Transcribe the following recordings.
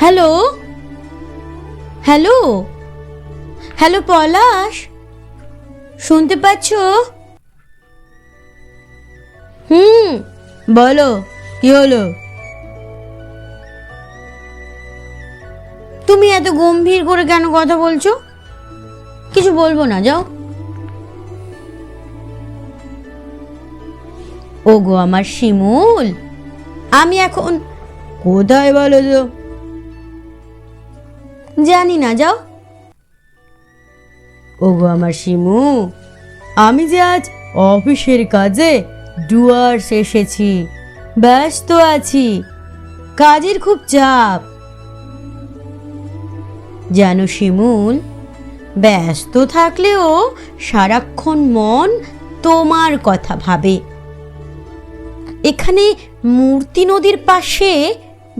Hello hello hello পলাশ, শুনতে পাচ্ছ? বলো, কি হলো? তুমি এত গম্ভীর করে কেন কথা বলছো? কিছু বলবো না, যাও। ওগো আমার শিমুল, আমি এখন কোথায় বলো তো? জানি না, যাও। ওগো আমার শিমু, আমি যে আজ অফিসের কাজে ডুয়ার্স এসেছি, ব্যস্ত আছি, কাজের খুব চাপ। জানো শিমুল, ব্যস্ত থাকলেও সারাক্ষণ মন তোমার কথা ভাবে। এখানে মূর্তি নদীর পাশে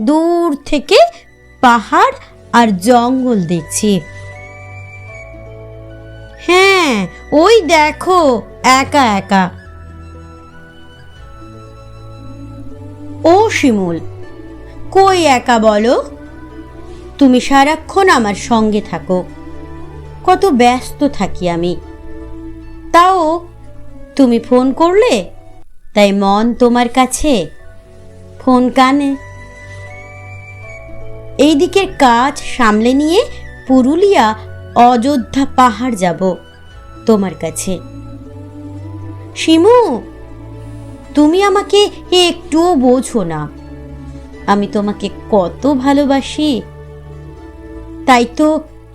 দূর থেকে পাহাড় আর জঙ্গল দেখছি। হ্যাঁ, ওই দেখো, একা একা। ও শিমুল, কই একা বলো? তুমি সারাক্ষণ আমার সঙ্গে থাকো, কত ব্যস্ত থাকি আমি। তাও তুমি ফোন করলে, তাই মন তোমার কাছে, ফোন কানে। এই দিকের কাজ সামলে নিয়ে পুরুলিয়া অযোধ্যা পাহাড় যাব তোমার কাছে। শিমু, তুমি আমাকে একটুও বোঝো না, আমি তোমাকে কত ভালোবাসি। তাই তো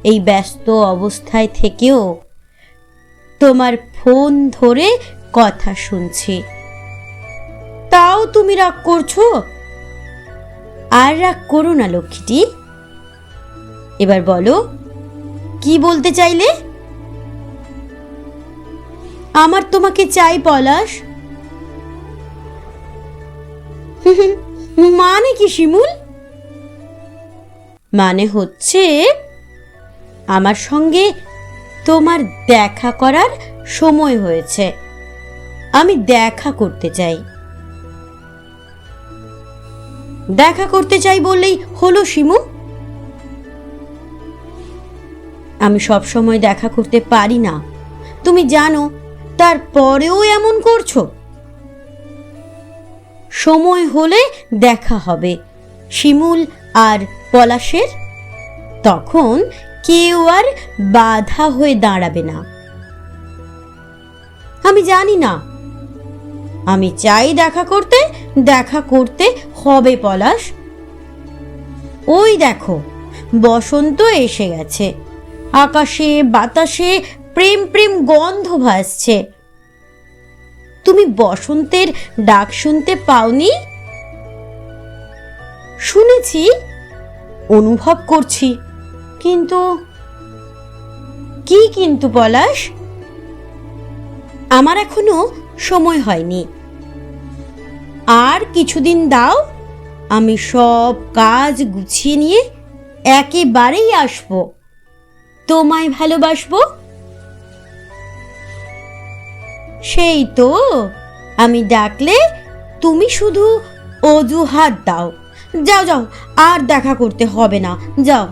এই ব্যস্ত অবস্থায় থেকেও তোমার ফোন ধরে কথা শুনছি। তাও তুমি রাগ করছো? আর রাগ করো না লক্ষ্মীটি। এবার বলো, কি বলতে চাইলে? আমার তোমাকে চাই পলাশ। মানে কি শিমুল? মানে হচ্ছে আমার সঙ্গে তোমার দেখা করার সময় হয়েছে, আমি দেখা করতে চাই। দেখা করতে চাই বললেই হলো শিমু? আমি সব সময় দেখা করতে পারি না, তুমি জানো, তারপরেও এমন করছো। সময় হলে দেখা হবে শিমুল আর পলাশের, তখন কেউ আর বাধা হয়ে দাঁড়াবে না। আমি জানি না, আমি চাই দেখা করতে, দেখা করতে হবে পলাশ। ওই দেখো, বসন্ত এসে গেছে, আকাশে বাতাসে প্রেম প্রেম গন্ধ ভাসছে। তুমি বসন্তের ডাক শুনতে পাওনি? শুনেছি, অনুভব করছি, কিন্তু কি কিন্তু পলাশ? আমার এখনো সময় হয়নি। আর কিছুদিন দাও, আমি সব কাজ গুছিয়ে নিয়ে একেবারেই আসবো, তোমায় ভালোবাসবো। সেই তো, আমি ডাকলে তুমি শুধু অজুহাত দাও। যাও যাও, আর দেখা করতে হবে না, যাও।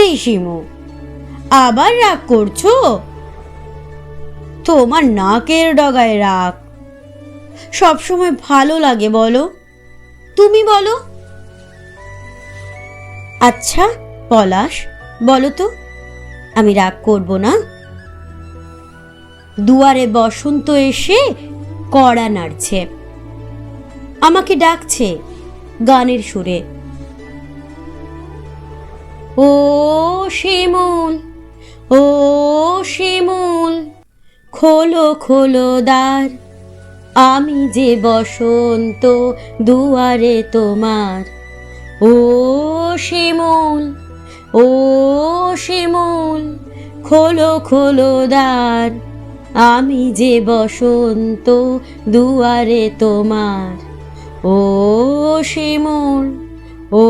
এই শিমু, আবার রাগ করছো? তোমার নাকের ডগায় রাগ সবসময় ভালো লাগে বলো? তুমি বলো। আচ্ছা পলাশ, বলো তো, আমি রাগ করব না? দুয়ারে বসন্ত এসে কড়া নাড়ছে, আমাকে ডাকছে গানের সুরে। ও শিমুল, ও শিমুল, খোলো খোলো দ্বার, আমি যে বসন্ত দুয়ারে তোমার। ও শিমুল, ও শিমুল, খোলো খোলো দ্বার, আমি যে বসন্ত দুয়ারে তোমার। ও শিমুল, ও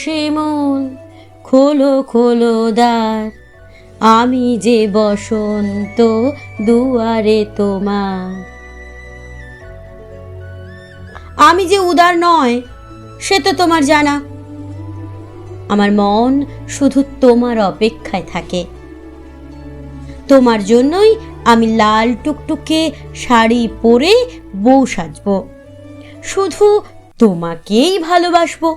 শিমুল, খোলো খোলো দ্বার, আমি যে বসন্ত দুয়ারে তোমার। আমি যে উদার নয়, সে তো তোমার জানা। আমার মন শুধু তোমার অপেক্ষায় থাকে। তোমার জন্যই আমি লাল টুকটুকে শাড়ি পরে বউ সাজব, শুধু তোমাকেই ভালোবাসবো।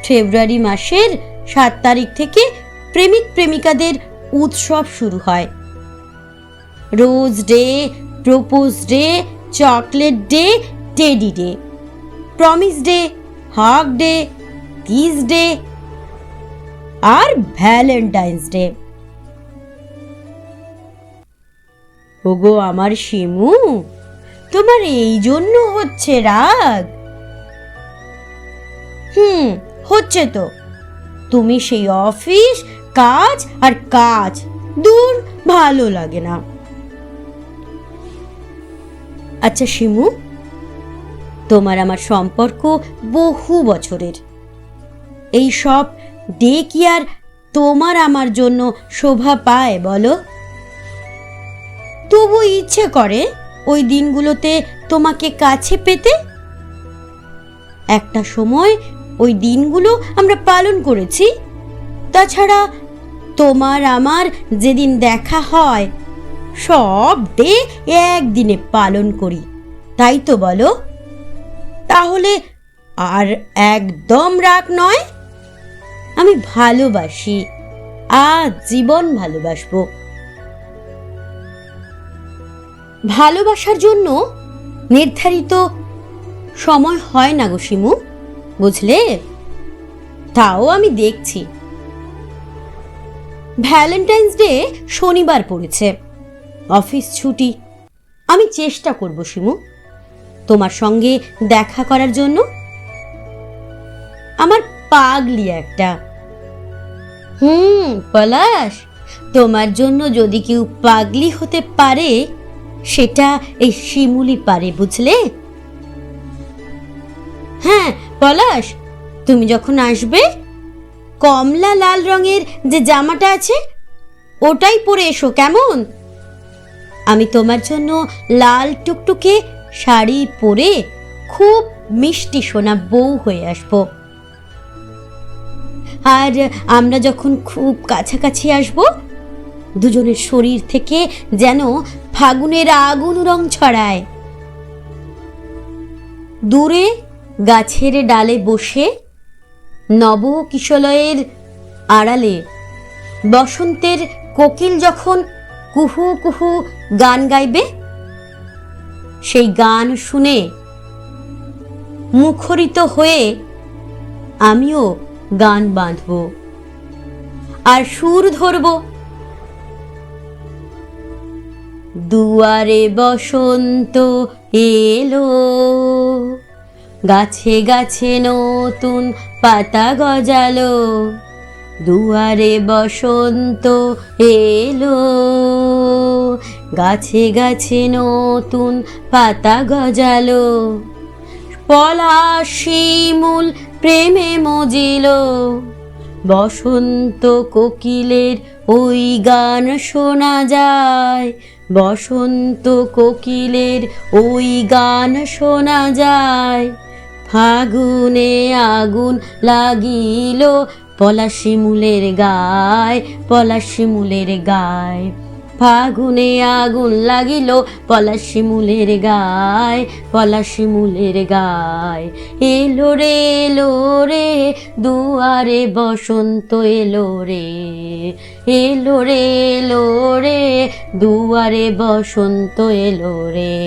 ফেব্রুয়ারি মাসের 7 তারিখ থেকে প্রেমিক প্রেমিকাদের উৎসব শুরু হয়। Rose day, propose day, chocolate day, teddy day, promise day, hug day, kiss day আর ভ্যালেন্টাইন্স ডে। ওগো আমার শিমু, তোমার এই জন্য হচ্ছে রাগ? হচ্ছে তো। তুমি সেই অফিস, কাজ আর কাজ, দূর, ভালো লাগে না। আচ্ছা শিমু, তোমার আমার সম্পর্ক বহু বছরের। এই সব ডে কি আর তোমার আমার জন্য শোভা পায় বলো? তবু ইচ্ছে করে ওই দিনগুলোতে তোমাকে কাছে পেতে। একটা সময় ওই দিনগুলো আমরা পালন করেছি। তাছাড়া তোমার আমার যেদিন দেখা হয় সব ডে একদিনে পালন করি, তাই তো বলো? তাহলে আর একদম রাগ নয়। আমি ভালোবাসি, আজ জীবন ভালোবাসবো। ভালোবাসার জন্য নির্ধারিত সময় হয় না গো শিমু, বুঝলে? তাও আমি দেখছি। ভ্যালেন্টাইন্স ডে শনিবার পড়েছে, অফিস ছুটি। আমি চেষ্টা করব শিমু তোমার সঙ্গে দেখা করার জন্য। আমার পাগলি একটা। পলাশ, তোমার জন্য যদি কেউ পাগলি হতে পারে সেটা এই শিমুলি পারে, বুঝলে? হ্যাঁ পলাশ, তুমি যখন আসবে কমলা লাল রঙের যে জামাটা আছে ওটাই পরে এসো, কেমন? আমি তোমার জন্য লাল টুকটুকে শাড়ি পরে খুব মিষ্টি সোনা বউ হয়ে আসবো। আর আমরা যখন খুব কাছাকাছি আসব, দুজনের শরীর থেকে যেন ফাগুনের আগুন রং ছড়ায়। দূরে গাছের ডালে বসে নব কিশলয়ের আড়ালে বসন্তের কোকিল যখন কুহু কুহু গান গাইবে, সেই গান শুনে মুখরিত হয়ে আমিও গান বাঁধব আর সুর ধরব। দুয়ারে বসন্ত এলো, গাছে গাছে নতুন পাতা গজালো। দুয়ারে বসন্ত এলো, গাছে গাছে নতুন পাতা গজালো। পলাশ শিমুল প্রেমে মজিল, বসন্ত কোকিলের ওই গান শোনা যায়। বসন্ত কোকিলের ওই গান শোনা যায়। ফাগুনে আগুন লাগিল পলাশ শিমুলের গায়, পলাশ শিমুলের গায়। ফাগুনে আগুন লাগিল পলাশ শিমুলের গায়, পলাশ শিমুলের গায়। এলো রে এলো রে দুয়ারে বসন্ত এলো রে, এলো রে এলো রে দুয়ারে বসন্ত এলো রে।